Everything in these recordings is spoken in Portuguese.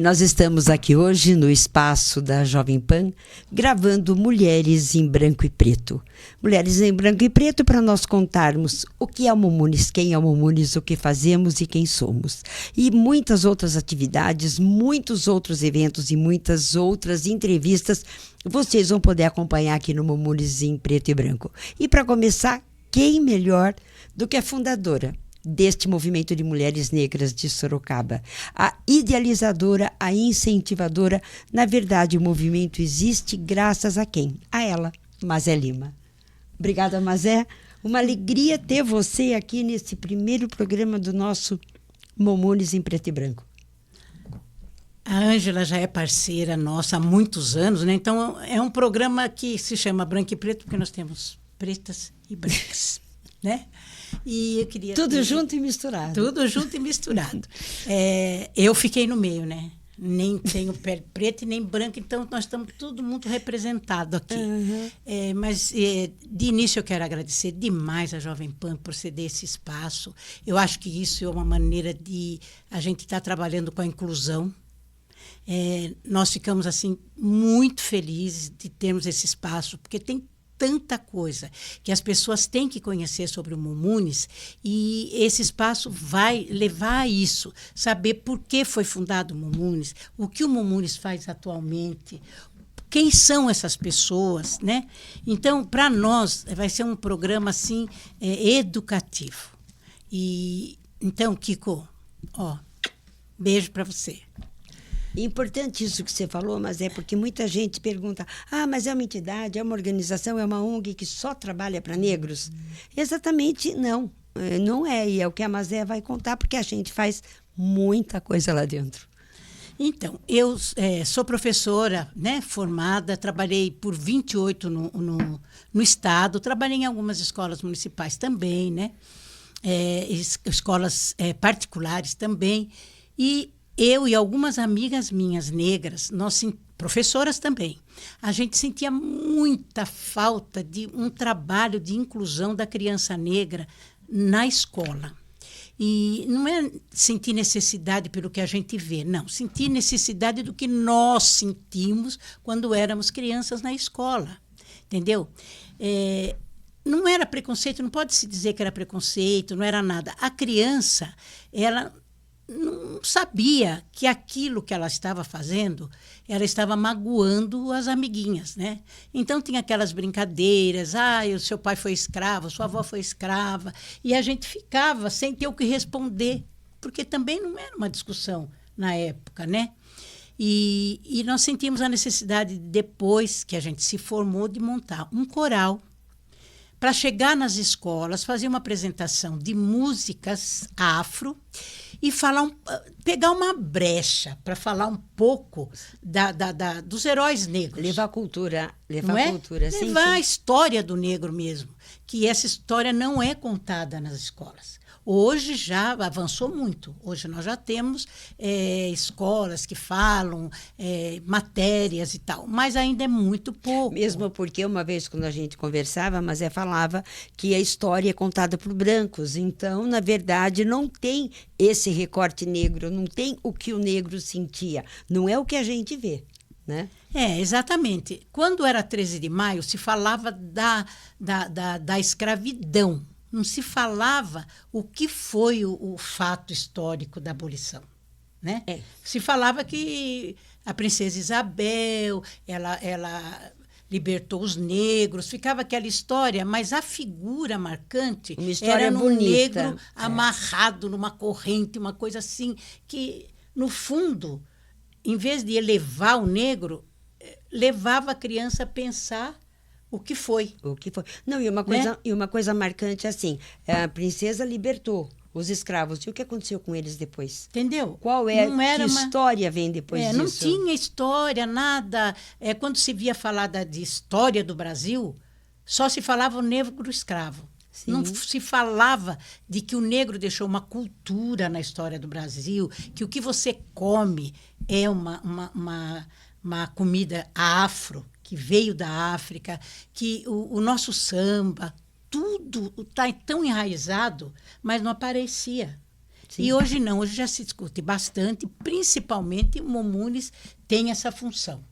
Nós estamos aqui hoje no espaço da Jovem Pan, gravando Mulheres em Branco e Preto. Mulheres em Branco e Preto para nós contarmos o que é o Mumunis, quem é o Mumunis, o que fazemos e quem somos. E muitas outras atividades, muitos outros eventos e muitas outras entrevistas vocês vão poder acompanhar aqui no Mumunis em Preto e Branco. E para começar, quem melhor do que a fundadora deste movimento de mulheres negras de Sorocaba, a idealizadora, a incentivadora. Na verdade, o movimento existe graças a quem? A ela, Mazé Lima. Obrigada, Mazé. Uma alegria ter você aqui nesse primeiro programa do nosso Mumunis em Preto e Branco. A Ângela já é parceira nossa há muitos anos, né? Então é um programa que se chama Branco e Preto porque nós temos pretas e brancas, né? E eu queria tudo junto e misturado. Tudo junto e misturado. Eu fiquei no meio, né? Nem tenho pele preta e nem branca, então nós estamos todo mundo representado aqui. Uhum. Mas de início eu quero agradecer demais a Jovem Pan por ceder esse espaço. Eu acho que isso é uma maneira de a gente estar trabalhando com a inclusão. Nós ficamos assim muito felizes de termos esse espaço, porque tem tanta coisa que as pessoas têm que conhecer sobre o Mumunis, e esse espaço vai levar a isso, saber por que foi fundado o Mumunis, o que o Mumunis faz atualmente, quem são essas pessoas, né? Então, para nós, vai ser um programa assim, educativo. E então, Kiko, beijo para você. Importante isso que você falou, mas é porque muita gente pergunta, mas é uma entidade, é uma organização, é uma ONG que só trabalha para negros? Exatamente não, não é, e é o que a Mazé vai contar, porque a gente faz muita coisa lá dentro. Então, eu sou professora, né, formada, trabalhei por 28 no estado, trabalhei em algumas escolas municipais também, né, escolas particulares também, e eu e algumas amigas minhas negras, professoras também, a gente sentia muita falta de um trabalho de inclusão da criança negra na escola. E não é sentir necessidade pelo que a gente vê, não. Sentir necessidade do que nós sentimos quando éramos crianças na escola, entendeu? Não era preconceito, não pode se dizer que era preconceito, não era nada. A criança, ela não sabia que aquilo que ela estava fazendo, ela estava magoando as amiguinhas, né? Então tinha aquelas brincadeiras, o seu pai foi escravo, sua avó foi escrava, e a gente ficava sem ter o que responder, porque também não era uma discussão na época, né? E nós sentimos a necessidade, depois que a gente se formou, de montar um coral para chegar nas escolas, fazer uma apresentação de músicas afro e pegar uma brecha para falar um pouco dos heróis negros. Levar a cultura, sim, a história do negro mesmo, que essa história não é contada nas escolas. Hoje já avançou muito. Hoje nós já temos escolas que falam, matérias e tal, mas ainda é muito pouco. Mesmo porque uma vez quando a gente conversava, Mazé falava que a história é contada por brancos. Então, na verdade, não tem esse recorte negro, não tem o que o negro sentia. Não é o que a gente vê, né? Exatamente. Quando era 13 de maio, se falava da escravidão. Não se falava o que foi o fato histórico da abolição, né? Se falava que a princesa Isabel, ela libertou os negros, ficava aquela história, mas a figura marcante era um negro amarrado numa corrente, uma coisa assim, que, no fundo, em vez de elevar o negro, levava a criança a pensar o que foi. Não, e uma coisa marcante assim, a princesa libertou os escravos. E o que aconteceu com eles depois? Entendeu? Que história vem depois disso? Não tinha história, nada. Quando se via falar de história do Brasil, só se falava o negro escravo. Sim. Não se falava de que o negro deixou uma cultura na história do Brasil, que o que você come é uma comida afro, que veio da África, que o nosso samba, tudo está tão enraizado, mas não aparecia. Sim. E hoje não, hoje já se discute bastante, principalmente o Momunis tem essa função.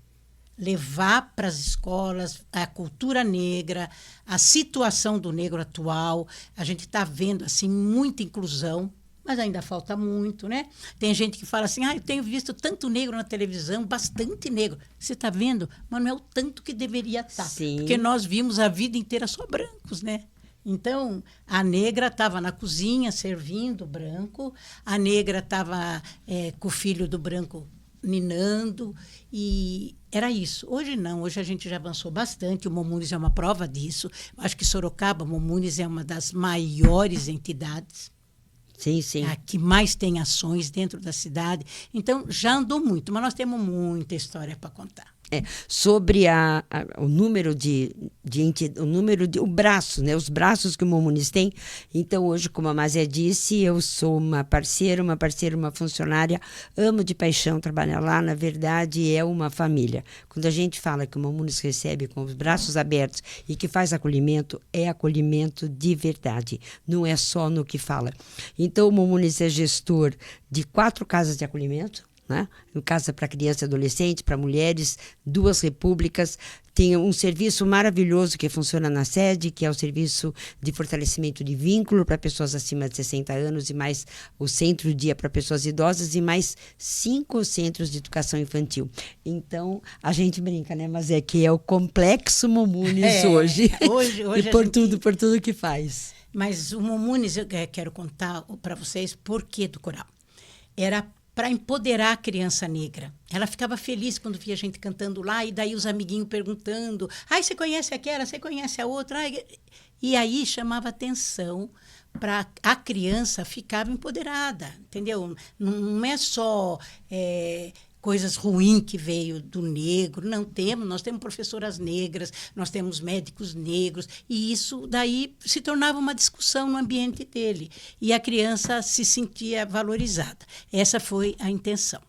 Levar para as escolas a cultura negra, a situação do negro atual. A gente está vendo assim, muita inclusão, mas ainda falta muito, né? Tem gente que fala assim, eu tenho visto tanto negro na televisão, bastante negro. Você está vendo? Mas não é o tanto que deveria estar. Sim. Porque nós vimos a vida inteira só brancos, né? Então, a negra estava na cozinha servindo branco, a negra estava com o filho do branco ninando, e era isso. Hoje não, hoje a gente já avançou bastante, o Momunis é uma prova disso. Eu acho que Sorocaba, Momunis é uma das maiores entidades. Sim, sim. A que mais tem ações dentro da cidade. Então, já andou muito, mas nós temos muita história para contar. Sobre o número o braço, né? Os braços que o Momunis tem. Então, hoje, como a Mazé disse, eu sou uma parceira, uma funcionária, amo de paixão trabalhar lá, na verdade, é uma família. Quando a gente fala que o Momunis recebe com os braços abertos e que faz acolhimento, é acolhimento de verdade, não é só no que fala. Então, o Momunis é gestor de 4 casas de acolhimento, né? Casa para criança e adolescente, para mulheres, 2 repúblicas. Tem um serviço maravilhoso que funciona na sede, que é o serviço de fortalecimento de vínculo para pessoas acima de 60 anos, e mais o centro-dia para pessoas idosas, e mais 5 centros de educação infantil. Então, a gente brinca, né? Mas é que é o complexo Momunis hoje. Hoje e por tudo que faz. Mas o Momunis, eu quero contar para vocês por que do coral. Era para empoderar a criança negra. Ela ficava feliz quando via a gente cantando lá, e daí os amiguinhos perguntando, você conhece aquela, você conhece a outra? E aí chamava atenção para a criança ficar empoderada, entendeu? Não é só coisas ruins que veio do negro, nós temos professoras negras, nós temos médicos negros, e isso daí se tornava uma discussão no ambiente dele, e a criança se sentia valorizada. Essa foi a intenção.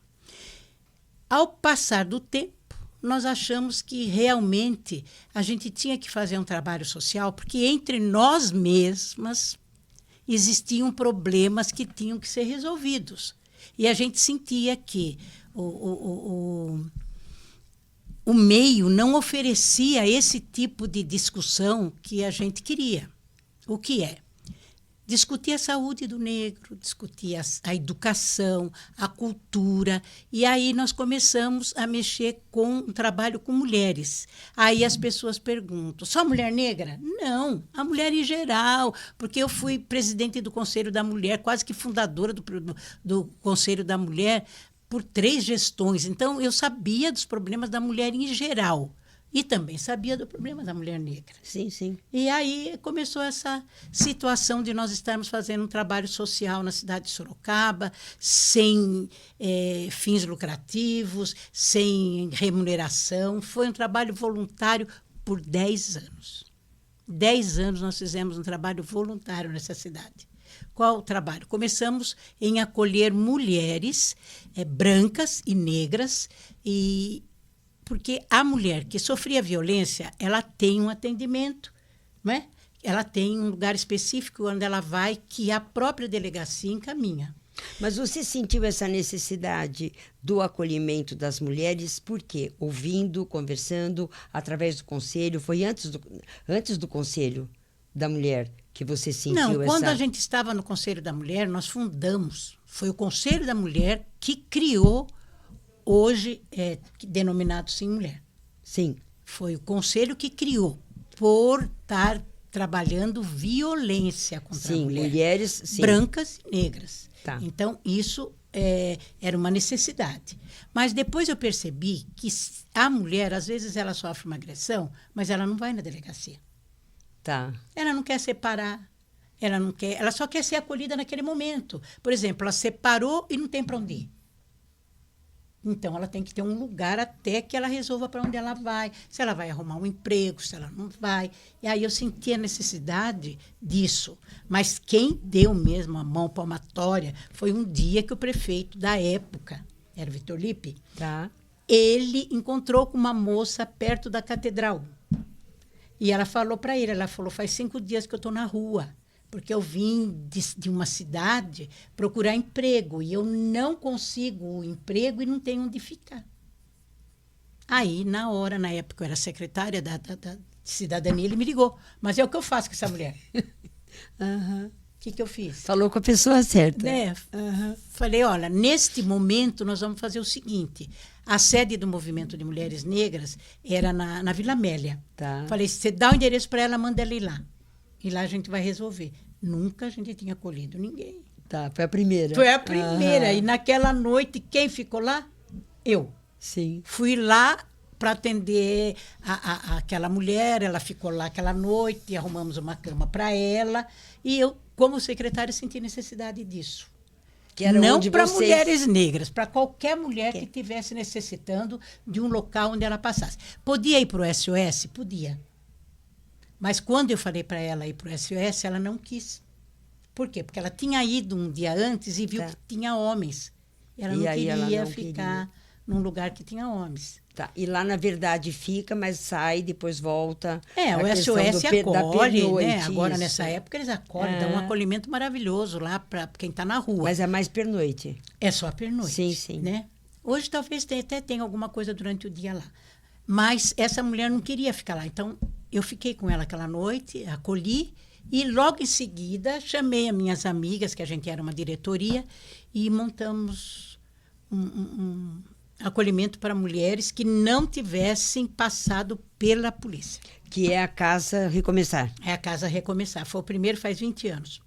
Ao passar do tempo, nós achamos que realmente a gente tinha que fazer um trabalho social, porque entre nós mesmas existiam problemas que tinham que ser resolvidos. E a gente sentia que o meio não oferecia esse tipo de discussão que a gente queria. O que é? Discutir a saúde do negro, discutir a educação, a cultura. E aí nós começamos a mexer com um trabalho com mulheres. Aí as pessoas perguntam, só mulher negra? Não, a mulher em geral, porque eu fui presidente do Conselho da Mulher, quase que fundadora do Conselho da Mulher, por 3 gestões. Então, eu sabia dos problemas da mulher em geral. E também sabia do problema da mulher negra. Sim, sim. E aí começou essa situação de nós estarmos fazendo um trabalho social na cidade de Sorocaba, sem fins lucrativos, sem remuneração. Foi um trabalho voluntário por 10 anos. 10 anos nós fizemos um trabalho voluntário nessa cidade. Qual o trabalho? Começamos em acolher mulheres brancas e negras, porque a mulher que sofria violência, ela tem um atendimento, não é? Ela tem um lugar específico onde ela vai, que a própria delegacia encaminha. Mas você sentiu essa necessidade do acolhimento das mulheres, por quê? Ouvindo, conversando, através do conselho? Foi antes do Conselho da Mulher que você sentiu essa... Não, quando a gente estava no Conselho da Mulher, nós fundamos. Foi o Conselho da Mulher que criou, hoje denominado Sim Mulher. Sim. Foi o Conselho que criou, por estar trabalhando violência contra a mulher. Mulheres, sim. Brancas e negras. Tá. Então, isso era uma necessidade. Mas depois eu percebi que a mulher, às vezes, ela sofre uma agressão, mas ela não vai na delegacia. Tá. Ela não quer separar, ela só quer ser acolhida naquele momento. Por exemplo, ela separou e não tem para onde ir. Então, ela tem que ter um lugar até que ela resolva para onde ela vai. Se ela vai arrumar um emprego, se ela não vai. E aí eu senti a necessidade disso. Mas quem deu mesmo a mão palmatória foi um dia que o prefeito da época, era o Vitor Lippe, Tá. ele encontrou com uma moça perto da catedral. E ela falou para ele, faz 5 dias que eu estou na rua. porque eu vim de uma cidade procurar emprego e eu não consigo emprego e não tenho onde ficar. Aí, na época eu era secretária da cidadania, ele me ligou. Mas é o que eu faço com essa mulher. Uhum. O que eu fiz? Falou com a pessoa certa. Né? Falei, olha, neste momento nós vamos fazer o seguinte. A sede do Movimento de Mulheres Negras era na Vila Amélia. Tá. Falei, você dá o endereço para ela, manda ela ir lá. E lá a gente vai resolver. Nunca a gente tinha acolhido ninguém. Tá, foi a primeira. Foi a primeira. E naquela noite, quem ficou lá? Eu. Sim. Fui lá para atender aquela mulher, ela ficou lá aquela noite, arrumamos uma cama para ela, e eu, como secretária, senti necessidade disso. Que era não onde para vocês... mulheres negras, para qualquer mulher que estivesse necessitando de um local onde ela passasse. Podia ir para o SOS? Podia. Mas quando eu falei para ela ir para o SOS, ela não quis. Por quê? Porque ela tinha ido um dia antes e viu que tinha homens. Ela não queria ficar num lugar que tinha homens. Tá. E lá, na verdade, fica, mas sai, depois volta. O SOS acolhe, né? Agora, isso. Nessa época, eles acolhem, dão um acolhimento maravilhoso lá para quem está na rua. Mas é mais pernoite. É só pernoite. Sim, sim. Né? Hoje, talvez, até tenha alguma coisa durante o dia lá. Mas essa mulher não queria ficar lá. Então, eu fiquei com ela aquela noite, acolhi, e logo em seguida, chamei as minhas amigas, que a gente era uma diretoria, e montamos um acolhimento para mulheres que não tivessem passado pela polícia. Que é a Casa Recomeçar. É a Casa Recomeçar. Foi o primeiro faz 20 anos.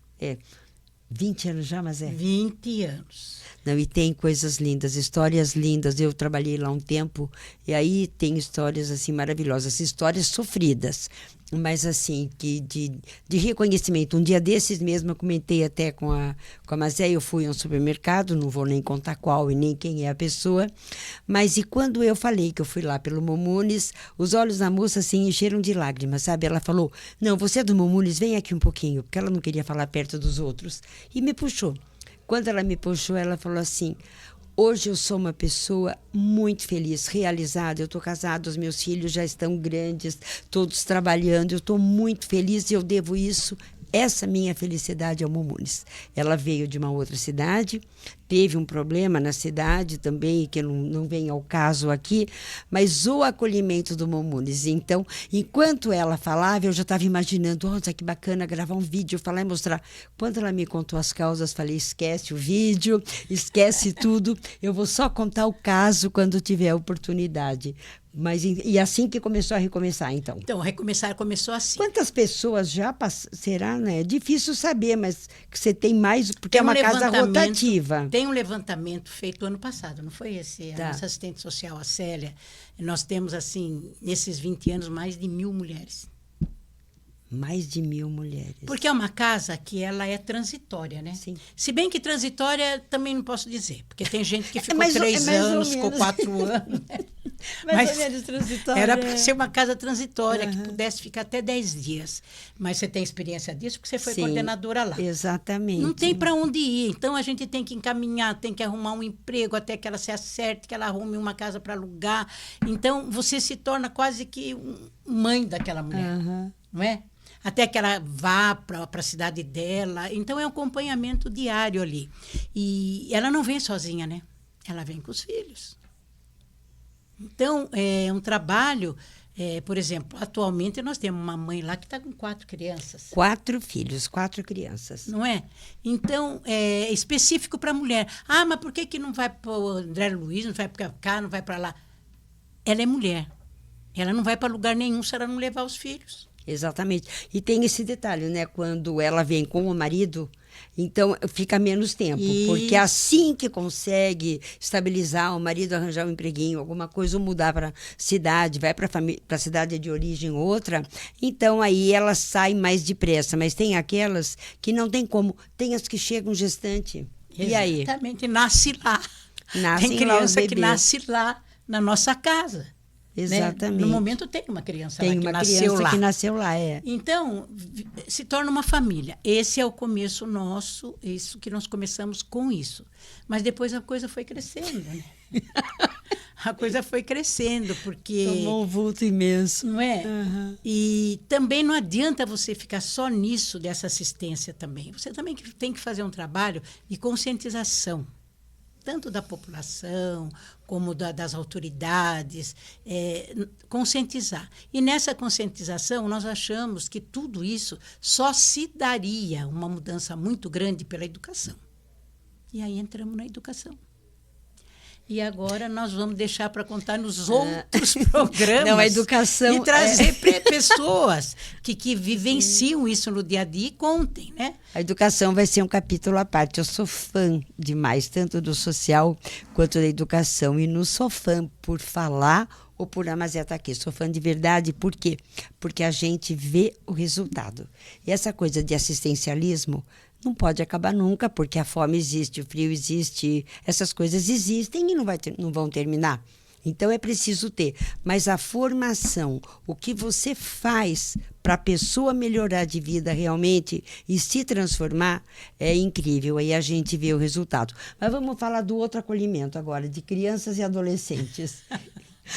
20 anos já, mas 20 anos. Não, e tem coisas lindas, histórias lindas. Eu trabalhei lá um tempo e aí tem histórias assim maravilhosas, histórias sofridas, mas assim, de reconhecimento. Um dia desses mesmo, eu comentei até com a Mazé, eu fui a um supermercado, não vou nem contar qual e nem quem é a pessoa, mas e quando eu falei que eu fui lá pelo Momunes, os olhos da moça assim encheram de lágrimas, sabe? Ela falou, não, você é do Momunes, vem aqui um pouquinho, porque ela não queria falar perto dos outros, e me puxou. Quando ela me puxou, ela falou assim, hoje eu sou uma pessoa muito feliz, realizada, eu estou casada, os meus filhos já estão grandes, todos trabalhando, eu estou muito feliz e eu devo essa minha felicidade ao Momunes. Ela veio de uma outra cidade, teve um problema na cidade também, que não vem ao caso aqui, mas o acolhimento do Momunes. Então, enquanto ela falava, eu já estava imaginando, nossa, que bacana gravar um vídeo, falar e mostrar. Quando ela me contou as causas, falei, esquece o vídeo, esquece tudo, eu vou só contar o caso quando tiver oportunidade. Mas, e assim que começou a recomeçar, então? Então, recomeçar começou assim. Quantas pessoas já será, né? É difícil saber, mas que você tem mais, porque é uma casa rotativa. Tem um levantamento feito ano passado, não foi esse? Tá. A nossa assistente social, a Célia. Nós temos, assim, nesses 20 anos, mais de 1.000 mulheres. Mais de 1.000 mulheres. Porque é uma casa que ela é transitória, né? Sim. Se bem que transitória também não posso dizer, porque tem gente que ficou 3 anos, ficou 4 anos. Mais ou menos transitória. Era para ser uma casa transitória, que pudesse ficar até 10 dias. Mas você tem experiência disso, porque você foi coordenadora lá. Exatamente. Não tem para onde ir. Então, a gente tem que encaminhar, tem que arrumar um emprego até que ela se acerte, que ela arrume uma casa para alugar. Então, você se torna quase que mãe daquela mulher, não é? Até que ela vá para a cidade dela. Então, é um acompanhamento diário ali. E ela não vem sozinha, né? Ela vem com os filhos. Então, é um trabalho... por exemplo, atualmente nós temos uma mãe lá que está com 4 crianças. 4 filhos, 4 crianças. Não é? Então, é específico para a mulher. Ah, mas por que não vai para o André Luiz, não vai para cá, não vai para lá? Ela é mulher. Ela não vai para lugar nenhum se ela não levar os filhos. Exatamente. E tem esse detalhe, né? Quando ela vem com o marido, então fica menos tempo. Isso. Porque assim que consegue estabilizar, o marido arranjar um empreguinho, alguma coisa, ou mudar para cidade, vai para a cidade de origem outra, então aí ela sai mais depressa. Mas tem aquelas que não tem como. Tem as que chegam gestante. E aí? Exatamente, nasce lá. Tem criança que nasce lá na nossa casa. Exatamente. Né? No momento tem uma criança lá que nasceu lá. Que nasceu lá, Então, se torna uma família. Esse é o começo nosso, isso que nós começamos com isso. Mas depois a coisa foi crescendo, né? a coisa foi crescendo, porque... Tomou um vulto imenso. Não é? Uhum. E também não adianta você ficar só nisso, dessa assistência também. Você também tem que fazer um trabalho de conscientização, tanto da população como das autoridades, conscientizar. E nessa conscientização, nós achamos que tudo isso só se daria uma mudança muito grande pela educação. E aí entramos na educação. E agora nós vamos deixar para contar nos outros programas. Não, a educação... E trazer pessoas que vivenciam isso no dia a dia e contem, né? A educação vai ser um capítulo à parte. Eu sou fã demais, tanto do social quanto da educação. E não sou fã por falar ou por a Mazé estar aqui. Sou fã de verdade, por quê? Porque a gente vê o resultado. E essa coisa de assistencialismo não pode acabar nunca, porque a fome existe, o frio existe, essas coisas existem e não vão terminar. Então é preciso ter. Mas a formação, o que você faz para a pessoa melhorar de vida realmente e se transformar, é incrível. Aí a gente vê o resultado. Mas vamos falar do outro acolhimento agora, de crianças e adolescentes.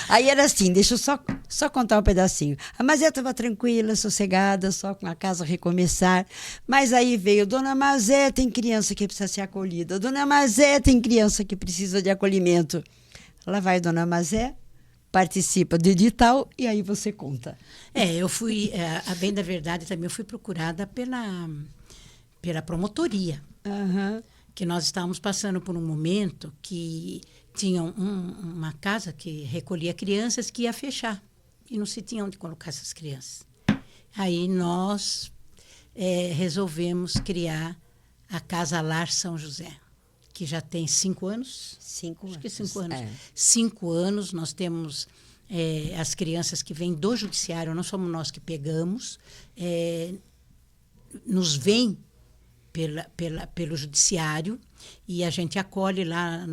Aí era assim, deixa eu só contar um pedacinho. A Mazé estava tranquila, sossegada, só com a casa recomeçar. Mas aí veio, Dona Mazé, tem criança que precisa ser acolhida. Dona Mazé, tem criança que precisa de acolhimento. Lá vai Dona Mazé, participa do edital e aí você conta. Eu fui, a bem da verdade também, eu fui procurada pela promotoria. Uhum. Que nós estávamos passando por um momento que tinha uma casa que recolhia crianças que ia fechar. E não se tinha onde colocar essas crianças. Aí nós resolvemos criar a Casa Lar São José, que já tem 5 anos. 5 anos. Acho que 5 anos. 5 anos, nós temos as crianças que vêm do judiciário, não somos nós que pegamos, nos vêm pelo judiciário e a gente acolhe lá.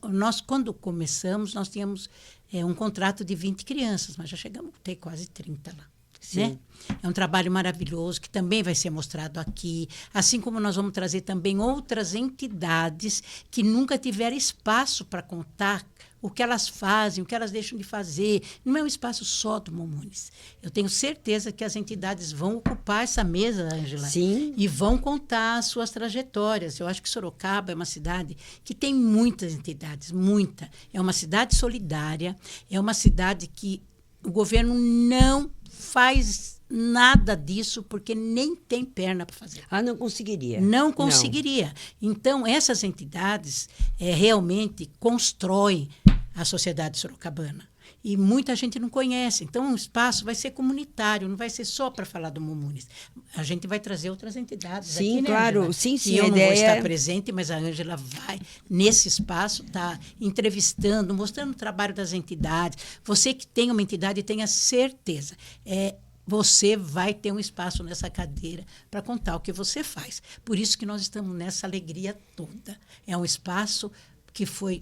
Nós, quando começamos, nós tínhamos um contrato de 20 crianças, mas já chegamos a ter quase 30 lá. Né? É um trabalho maravilhoso que também vai ser mostrado aqui, assim como nós vamos trazer também outras entidades que nunca tiveram espaço para contar o que elas fazem, o que elas deixam de fazer. Não é um espaço só do Mumunis. Eu tenho certeza que as entidades vão ocupar essa mesa, Ângela, e vão contar as suas trajetórias. Eu acho que Sorocaba é uma cidade que tem muitas entidades, muita. É uma cidade solidária, é uma cidade que o governo não faz nada disso porque nem tem perna para fazer. Não conseguiria. Não conseguiria. Não. Então, essas entidades realmente constroem a sociedade sorocabana. E muita gente não conhece. Então, o espaço vai ser comunitário, não vai ser só para falar do Mumunis. A gente vai trazer outras entidades aqui, né, claro. Ângela? Sim, e eu a não ideia vou estar presente, mas a Ângela vai, nesse espaço, tá entrevistando, mostrando o trabalho das entidades. Você que tem uma entidade, tenha certeza. Você vai ter um espaço nessa cadeira para contar o que você faz. Por isso que nós estamos nessa alegria toda. É um espaço que foi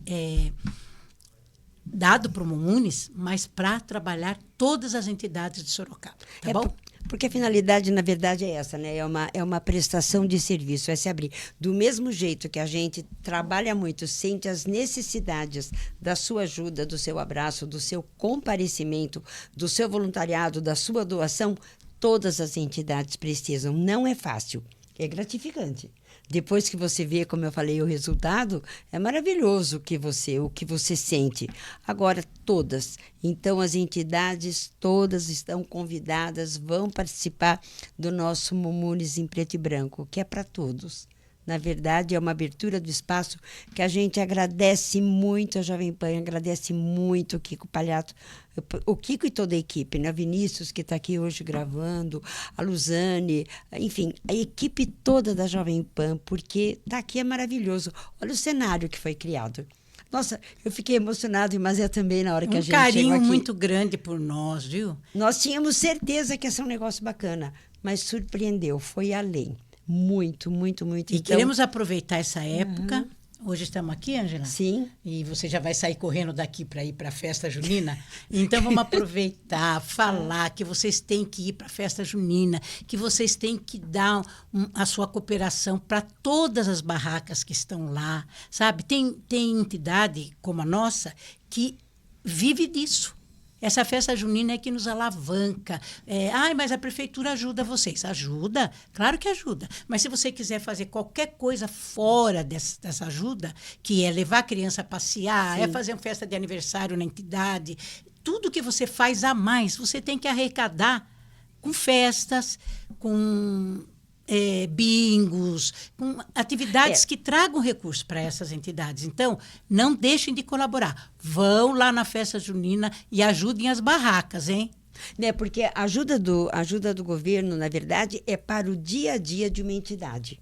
dado para o Mumunis, mas para trabalhar todas as entidades de Sorocaba. Tá bom? Porque a finalidade, na verdade, é essa, né? É uma prestação de serviço, é se abrir. Do mesmo jeito que a gente trabalha muito, sente as necessidades da sua ajuda, do seu abraço, do seu comparecimento, do seu voluntariado, da sua doação, todas as entidades precisam. Não é fácil, é gratificante. Depois que você vê, como eu falei, o resultado, é maravilhoso o que você sente. Agora, todas. Então, as entidades todas estão convidadas, vão participar do nosso Mumunis em preto e branco, que é para todos. Na verdade, é uma abertura do espaço que a gente agradece muito a Jovem Pan, agradece muito o Kiko Palhato, o Kiko e toda a equipe, né? Vinícius, que está aqui hoje gravando, a Luzane, enfim, a equipe toda da Jovem Pan, porque está aqui é maravilhoso. Olha o cenário que foi criado. Nossa, eu fiquei emocionada, mas também na hora que a gente chegou aqui. Um carinho muito grande por nós, viu? Nós tínhamos certeza que ia ser um negócio bacana, mas surpreendeu, foi além. Muito, muito, muito. E queremos aproveitar essa época, Hoje estamos aqui, Ângela? Sim. E você já vai sair correndo daqui para ir para a festa junina? Então, vamos aproveitar, falar que vocês têm que ir para a festa junina, que vocês têm que dar a sua cooperação para todas as barracas que estão lá, sabe? Tem entidade como a nossa que vive disso. Essa festa junina é que nos alavanca. Mas a prefeitura ajuda vocês. Ajuda? Claro que ajuda. Mas se você quiser fazer qualquer coisa fora dessa ajuda, que é levar a criança a passear, Sim. é fazer uma festa de aniversário na entidade, tudo que você faz a mais, você tem que arrecadar com festas, com bingos, com atividades que tragam recursos para essas entidades. Então, não deixem de colaborar. Vão lá na festa junina e ajudem as barracas, hein? Né, porque a ajuda do governo, na verdade, é para o dia a dia de uma entidade.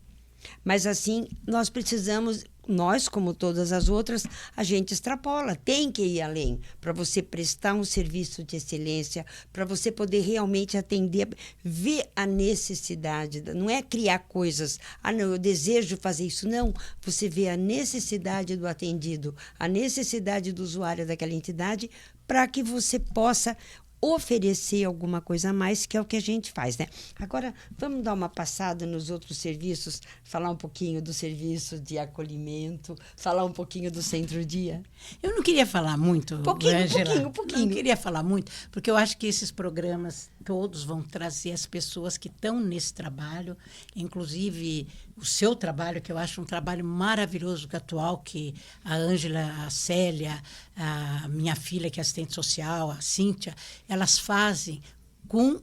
Mas, assim, nós precisamos, nós, como todas as outras, a gente extrapola, tem que ir além, para você prestar um serviço de excelência, para você poder realmente atender, ver a necessidade, não é criar coisas, não, eu desejo fazer isso, não, você vê a necessidade do atendido, a necessidade do usuário daquela entidade, para que você possa oferecer alguma coisa a mais, que é o que a gente faz, né? Agora, vamos dar uma passada nos outros serviços, falar um pouquinho do serviço de acolhimento, falar um pouquinho do centro-dia. Eu não queria falar muito, Pouquinho. Não queria falar muito, porque eu acho que esses programas todos vão trazer as pessoas que estão nesse trabalho, inclusive o seu trabalho, que eu acho um trabalho maravilhoso, atual, que a Ângela, a Célia, a minha filha, que é assistente social, a Cíntia, elas fazem com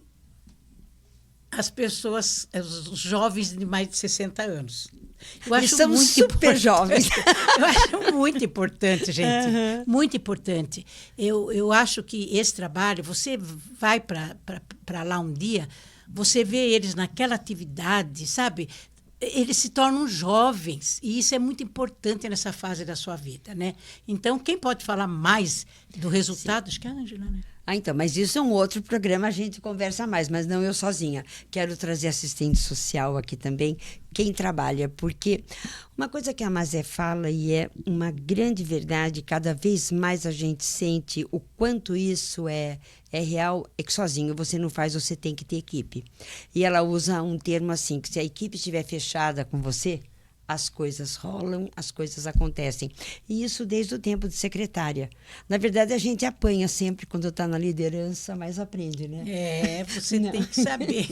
as pessoas, os jovens de mais de 60 anos. Eu acho são muito super jovens. Eu acho muito importante, gente. Uhum. Muito importante. Eu acho que esse trabalho, você vai para lá um dia, você vê eles naquela atividade, sabe? Eles se tornam jovens, e isso é muito importante nessa fase da sua vida, né? Então, quem pode falar mais do resultado? Sim. Acho que é a Ângela, né? Então, mas isso é um outro programa, a gente conversa mais, mas não eu sozinha. Quero trazer assistente social aqui também, quem trabalha, porque uma coisa que a Mazé fala, e é uma grande verdade, cada vez mais a gente sente o quanto isso é real, é que sozinho você não faz, você tem que ter equipe. E ela usa um termo assim, que se a equipe estiver fechada com você, as coisas rolam, as coisas acontecem. E isso desde o tempo de secretária. Na verdade, a gente apanha sempre quando está na liderança, mas aprende, né? Você tem que saber.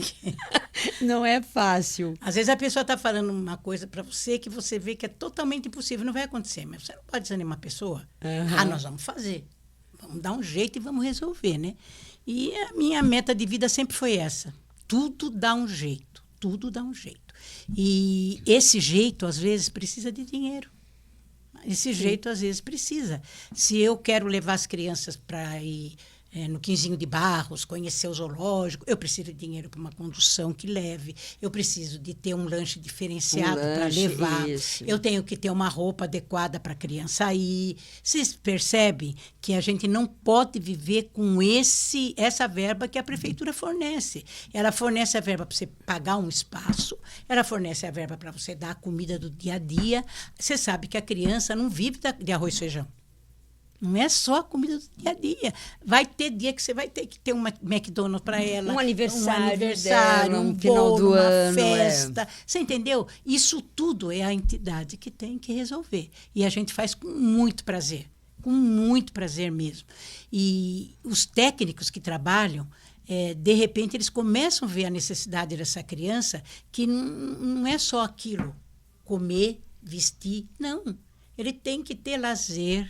Não é fácil. Às vezes a pessoa está falando uma coisa para você que você vê que é totalmente impossível, não vai acontecer. Mas você não pode desanimar a pessoa. Uhum. Nós vamos fazer. Vamos dar um jeito e vamos resolver, né? E a minha meta de vida sempre foi essa. Tudo dá um jeito. Tudo dá um jeito. E esse jeito, às vezes, precisa de dinheiro. Esse jeito, às vezes, precisa. Se eu quero levar as crianças para ir no Quinzinho de Barros, conhecer o zoológico, eu preciso de dinheiro para uma condução que leve, eu preciso de ter um lanche diferenciado para levar, isso. Eu tenho que ter uma roupa adequada para a criança ir. Vocês percebem que a gente não pode viver com essa verba que a prefeitura fornece. Ela fornece a verba para você pagar um espaço, ela fornece a verba para você dar a comida do dia a dia. Você sabe que a criança não vive de arroz e feijão. Não é só a comida do dia a dia. Vai ter dia que você vai ter que ter um McDonald's para ela. Um aniversário dela, um final bolo, do uma ano, festa. Você entendeu? Isso tudo é a entidade que tem que resolver. E a gente faz com muito prazer. Com muito prazer mesmo. E os técnicos que trabalham, de repente, eles começam a ver a necessidade dessa criança, que não é só aquilo. Comer, vestir. Não. Ele tem que ter lazer.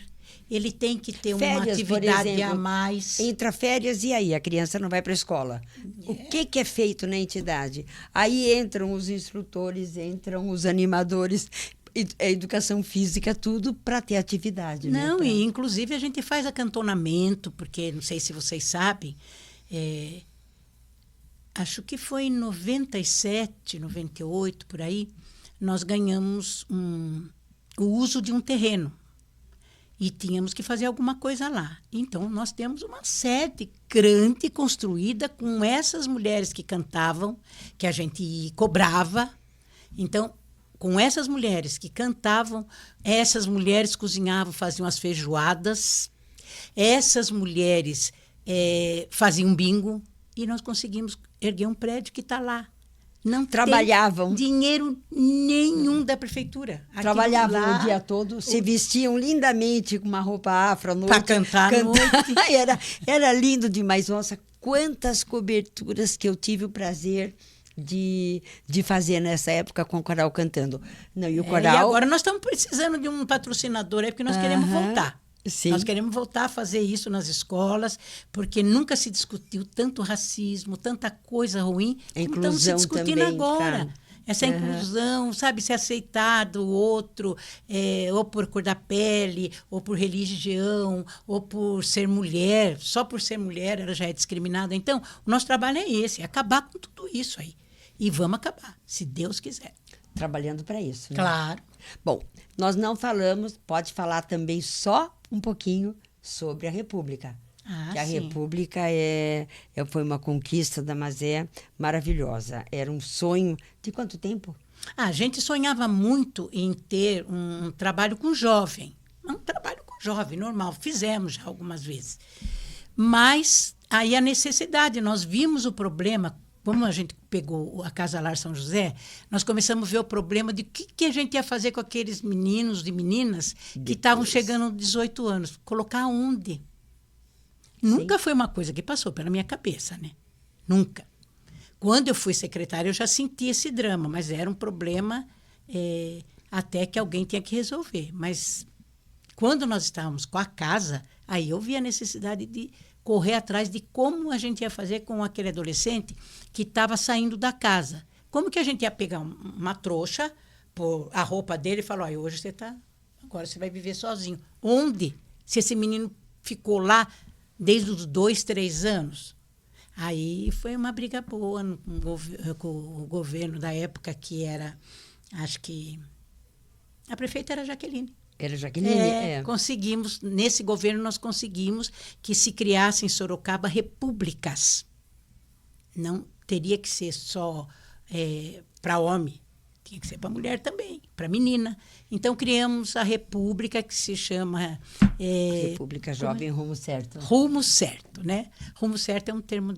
Ele tem que ter uma atividade exemplo, a mais. Entra férias e aí a criança não vai para a escola. O que é feito na entidade? Aí entram os instrutores, entram os animadores, a educação física, tudo para ter atividade. Não, né? E inclusive a gente faz acantonamento, porque não sei se vocês sabem, acho que foi em 97, 98, por aí, nós ganhamos o uso de um terreno. E tínhamos que fazer alguma coisa lá. Então, nós temos uma sede grande construída com essas mulheres que cantavam, que a gente cobrava. Então, com essas mulheres que cantavam, essas mulheres cozinhavam, faziam as feijoadas, essas mulheres faziam bingo, e nós conseguimos erguer um prédio que está lá. Não trabalhavam. Tem dinheiro nenhum da prefeitura. Trabalhavam lá, o dia todo, se vestiam lindamente com uma roupa afro à noite. Para cantar à noite. Era lindo demais. Nossa, quantas coberturas que eu tive o prazer de fazer nessa época com o coral cantando. Não, e o coral... E agora nós estamos precisando de um patrocinador, porque nós queremos voltar. Sim. Nós queremos voltar a fazer isso nas escolas, porque nunca se discutiu tanto racismo, tanta coisa ruim, como estamos se discutindo também, agora. Essa inclusão, sabe, se aceitar do outro, ou por cor da pele, ou por religião, ou por ser mulher. Só por ser mulher ela já é discriminada. Então, o nosso trabalho é esse, é acabar com tudo isso aí. E vamos acabar, se Deus quiser. Trabalhando para isso, né? Claro. Bom, nós não falamos, pode falar também só um pouquinho sobre a República. Que a República foi uma conquista da Mazé maravilhosa. Era um sonho de quanto tempo? A gente sonhava muito em ter um trabalho com jovem. Um trabalho com jovem, normal. Fizemos já algumas vezes. Mas aí a necessidade, nós vimos o problema. Como a gente pegou a Casa Lar São José, nós começamos a ver o problema de o que a gente ia fazer com aqueles meninos e meninas que estavam chegando aos 18 anos. Colocar onde? Nunca foi uma coisa que passou pela minha cabeça, né? Nunca. Quando eu fui secretária, eu já senti esse drama, mas era um problema até que alguém tinha que resolver. Mas quando nós estávamos com a casa, aí eu vi a necessidade de correr atrás de como a gente ia fazer com aquele adolescente que estava saindo da casa. Como que a gente ia pegar uma trouxa, pôr a roupa dele e falar, hoje agora você vai viver sozinho. Onde? Se esse menino ficou lá desde os 2, 3 anos. Aí foi uma briga boa com o governo da época, que era, acho que, a prefeita era Jaqueline. Era Jaqueline? Conseguimos, nesse governo nós conseguimos que se criasse em Sorocaba repúblicas. Não teria que ser só para homem, tinha que ser para mulher também, para menina. Então criamos a república que se chama... República Jovem Rumo Certo. Rumo Certo, né? Rumo Certo é um termo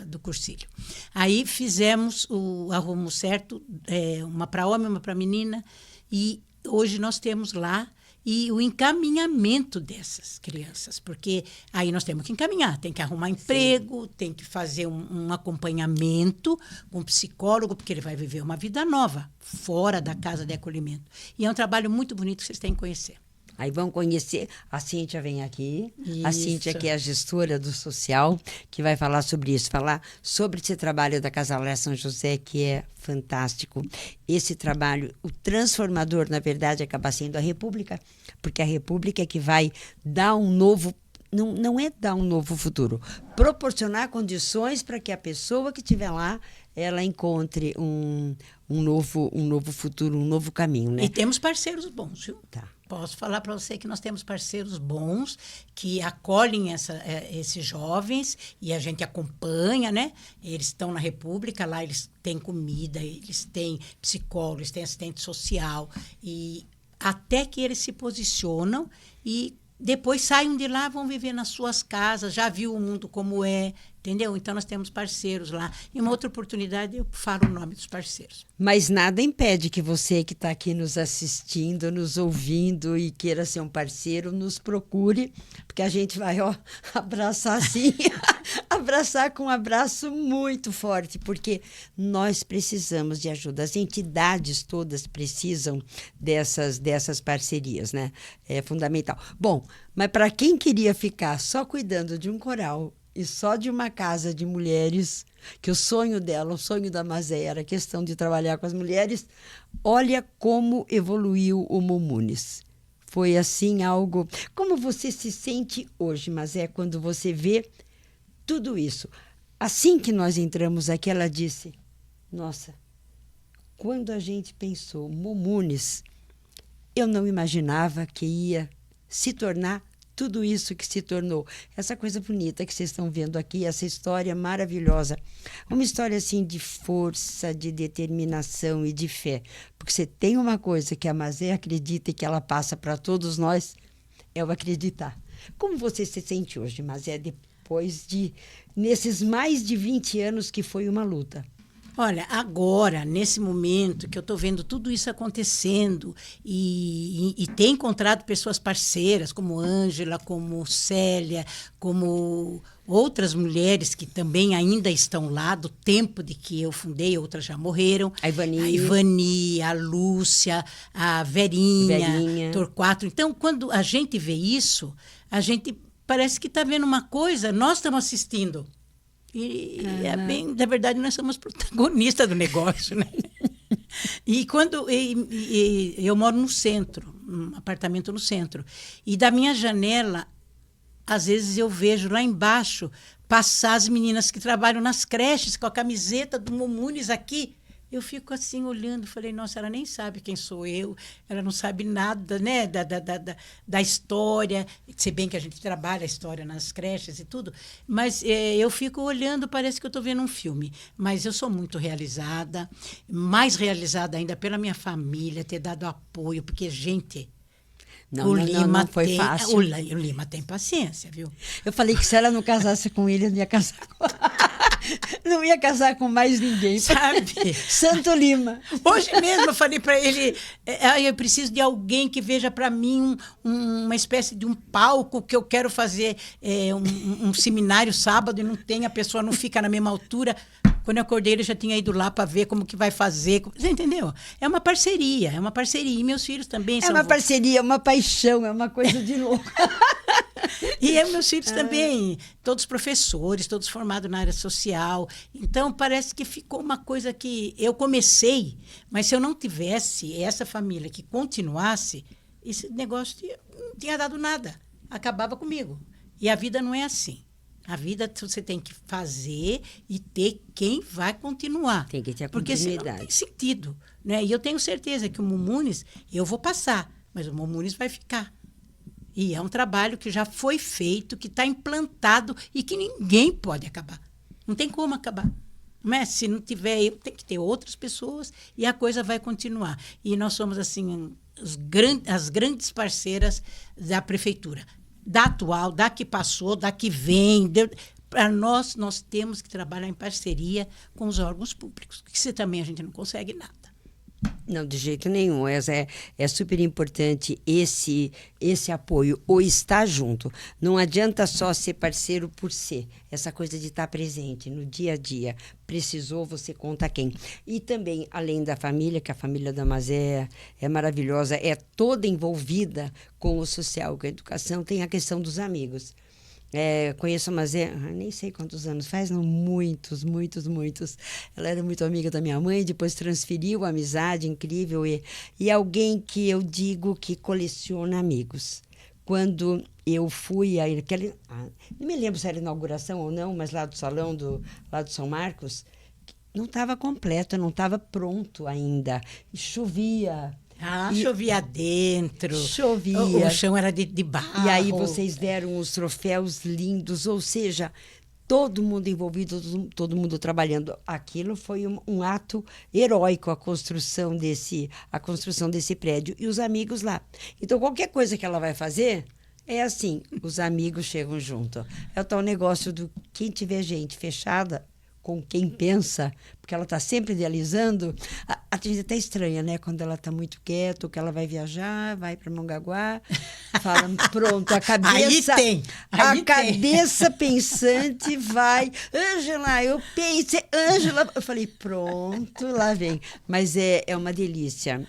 do cursilho. Aí fizemos a Rumo Certo, uma para homem, uma para menina, e hoje nós temos lá o encaminhamento dessas crianças, porque aí nós temos que encaminhar, tem que arrumar emprego, tem que fazer um acompanhamento com um psicólogo, porque ele vai viver uma vida nova, fora da casa de acolhimento. E é um trabalho muito bonito que vocês têm que conhecer. Aí vão conhecer, a Cíntia vem aqui, Isso. A Cíntia que é a gestora do social, que vai falar sobre isso, falar sobre esse trabalho da Casa Lar São José, que é fantástico. Esse trabalho, o transformador, na verdade, acaba sendo a República, porque a República é que vai dar um novo, não é dar um novo futuro, proporcionar condições para que a pessoa que estiver lá, ela encontre um novo futuro, um novo caminho, né? E temos parceiros bons, viu? Tá. Posso falar para você que nós temos parceiros bons que acolhem esses jovens e a gente acompanha, né? Eles estão na República, lá eles têm comida, eles têm psicólogo, eles têm assistente social, e até que eles se posicionam e depois saem de lá, vão viver nas suas casas, já viu o mundo como é, entendeu? Então, nós temos parceiros lá. Em uma outra oportunidade, eu falo o nome dos parceiros. Mas nada impede que você que está aqui nos assistindo, nos ouvindo e queira ser um parceiro, nos procure, porque a gente vai abraçar assim, abraçar com um abraço muito forte, porque nós precisamos de ajuda. As entidades todas precisam dessas parcerias, né? É fundamental. Bom, mas para quem queria ficar só cuidando de um coral e só de uma casa de mulheres, que o sonho dela, o sonho da Mazé era a questão de trabalhar com as mulheres, olha como evoluiu o Mumunis. Foi assim algo... Como você se sente hoje, Mazé, quando você vê tudo isso? Assim que nós entramos aqui, ela disse, nossa, quando a gente pensou Mumunis, eu não imaginava que ia se tornar tudo isso que se tornou essa coisa bonita que vocês estão vendo aqui, essa história maravilhosa. Uma história assim de força, de determinação e de fé. Porque você tem uma coisa que a Mazé acredita e que ela passa para todos nós, é o acreditar. Como você se sente hoje, Mazé, depois de, nesses mais de 20 anos que foi uma luta? Olha, agora, nesse momento que eu estou vendo tudo isso acontecendo e ter encontrado pessoas parceiras, como Ângela, como Célia, como outras mulheres que também ainda estão lá, do tempo de que eu fundei, outras já morreram. A Ivani, a Lúcia, a Verinha. Torquato. Então, quando a gente vê isso, a gente parece que está vendo uma coisa, nós estamos assistindo. E é bem, na verdade, nós somos protagonistas do negócio, né? E quando eu moro no centro, num apartamento no centro, e da minha janela, às vezes eu vejo lá embaixo passar as meninas que trabalham nas creches com a camiseta do Mumunis aqui. Eu fico assim olhando, falei, nossa, ela nem sabe quem sou eu, ela não sabe nada, né, da história, se bem que a gente trabalha a história nas creches e tudo, mas eu fico olhando, parece que eu estou vendo um filme. Mas eu sou muito realizada, mais realizada ainda pela minha família, ter dado apoio, porque, gente... Não foi fácil. O Lima tem paciência, viu? Eu falei que se ela não casasse com ele, eu não ia casar com não ia casar com mais ninguém. Sabe? Santo Lima. Hoje mesmo eu falei para ele, eu preciso de alguém que veja para mim uma espécie de um palco que eu quero fazer um seminário sábado e não tem, a pessoa não fica na mesma altura. Quando eu acordei, ele já tinha ido lá para ver como que vai fazer. Você entendeu? É uma parceria, é uma parceria. E meus filhos também são... É uma parceria, é uma paixão, é uma coisa de louco. E meus filhos também, todos professores, todos formados na área social. Então, parece que ficou uma coisa que eu comecei, mas se eu não tivesse essa família que continuasse, esse negócio não tinha dado nada. Acabava comigo. E a vida não é assim. A vida você tem que fazer e ter quem vai continuar. Tem que ter a porque continuidade. senão não tem sentido. Né? E eu tenho certeza que o Mumunis, eu vou passar, mas o Mumunis vai ficar. E é um trabalho que já foi feito, que está implantado e que ninguém pode acabar. Não tem como acabar. Mas se não tiver, tem que ter outras pessoas e a coisa vai continuar. E nós somos, assim, as grandes parceiras da prefeitura. Da atual, da que passou, da que vem. Para nós temos que trabalhar em parceria com os órgãos públicos, que se também a gente não consegue nada. Não, de jeito nenhum. É super importante esse apoio, ou estar junto. Não adianta só ser parceiro por ser. Essa coisa de estar presente no dia a dia. Precisou, você conta quem. E também, além da família, que a família da Mazé é maravilhosa, é toda envolvida com o social, com a educação, tem a questão dos amigos. Conheço a Mazé, nem sei quantos anos faz, não, muitos. Ela era muito amiga da minha mãe, depois transferiu a amizade incrível e alguém que eu digo que coleciona amigos. Quando eu fui não me lembro se era inauguração ou não, mas lá do salão lá do São Marcos, não estava completo, não estava pronto ainda. Chovia. Chovia dentro. Chovia. O chão era de barro. E aí vocês deram os troféus lindos, ou seja, todo mundo envolvido, todo mundo trabalhando. Aquilo foi um ato heróico, a construção desse prédio. E os amigos lá. Então, qualquer coisa que ela vai fazer, é assim, os amigos chegam junto. É o tal negócio do quem tiver gente fechada, com quem pensa, porque ela está sempre idealizando, a gente até estranha, né? Quando ela está muito quieta, que ela vai viajar, vai para Mongaguá, fala, pronto, a cabeça... a cabeça pensante vai... Ângela, eu pensei... Ângela... Eu falei, pronto, lá vem. Mas é uma delícia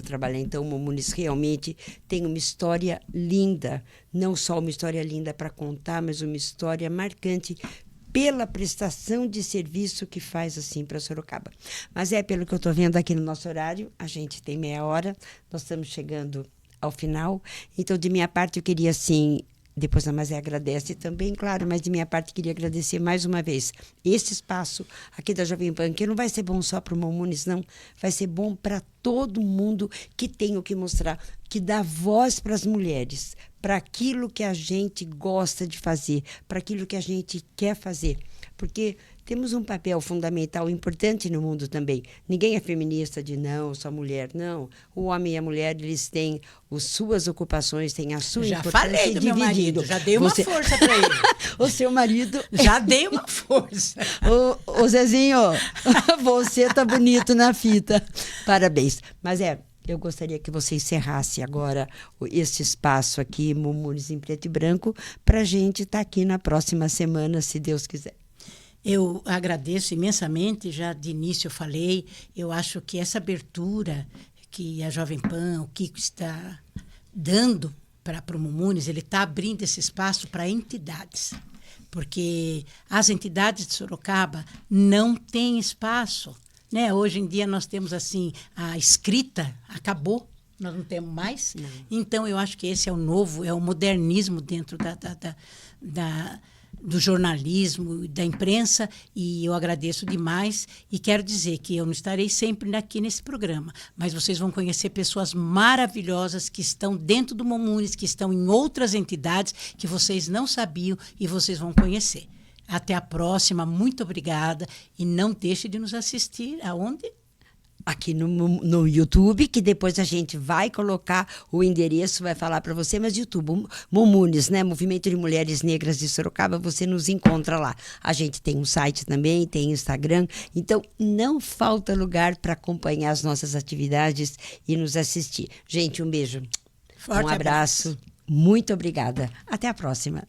trabalhar. Então, o Mumunis realmente tem uma história linda, não só uma história linda para contar, mas uma história marcante pela prestação de serviço que faz assim para Sorocaba. Mas pelo que eu estou vendo aqui no nosso horário, a gente tem meia hora, nós estamos chegando ao final. Então, de minha parte, eu queria, assim, depois a Mazé agradece também, claro, mas de minha parte, queria agradecer mais uma vez esse espaço aqui da Jovem Pan, que não vai ser bom só para o Mumunis, não, vai ser bom para todo mundo que tem o que mostrar, que dá voz para as mulheres, para aquilo que a gente gosta de fazer, para aquilo que a gente quer fazer. Porque temos um papel fundamental importante no mundo também. Ninguém é feminista de não, só mulher. Não. O homem e a mulher, eles têm as suas ocupações, têm a sua Já importância falei do meu marido, já dei uma Você- força para ele. O seu marido... Já dei uma força. Ô Zezinho, você tá bonito na fita. Parabéns. Mas eu gostaria que você encerrasse agora esse espaço aqui, Mumunes em Preto e Branco, para a gente estar aqui na próxima semana, se Deus quiser. Eu agradeço imensamente, já de início eu falei, eu acho que essa abertura que a Jovem Pan, o Kiko está dando para o Mumunes, ele está abrindo esse espaço para entidades, porque as entidades de Sorocaba não têm espaço, né? Hoje em dia nós temos assim, a escrita acabou, nós não temos mais. Não. Então eu acho que esse é o novo, é o modernismo dentro do jornalismo, da imprensa, e eu agradeço demais e quero dizer que eu não estarei sempre aqui nesse programa, mas vocês vão conhecer pessoas maravilhosas que estão dentro do Mumunes, que estão em outras entidades que vocês não sabiam e vocês vão conhecer. Até a próxima, muito obrigada e não deixe de nos assistir. Aonde? Aqui no YouTube, que depois a gente vai colocar o endereço, vai falar para você, mas YouTube, Mumunes, né? Movimento de Mulheres Negras de Sorocaba, você nos encontra lá. A gente tem um site também, tem Instagram, então não falta lugar para acompanhar as nossas atividades e nos assistir. Gente, um beijo, Forte um abraço, muito obrigada. Até a próxima.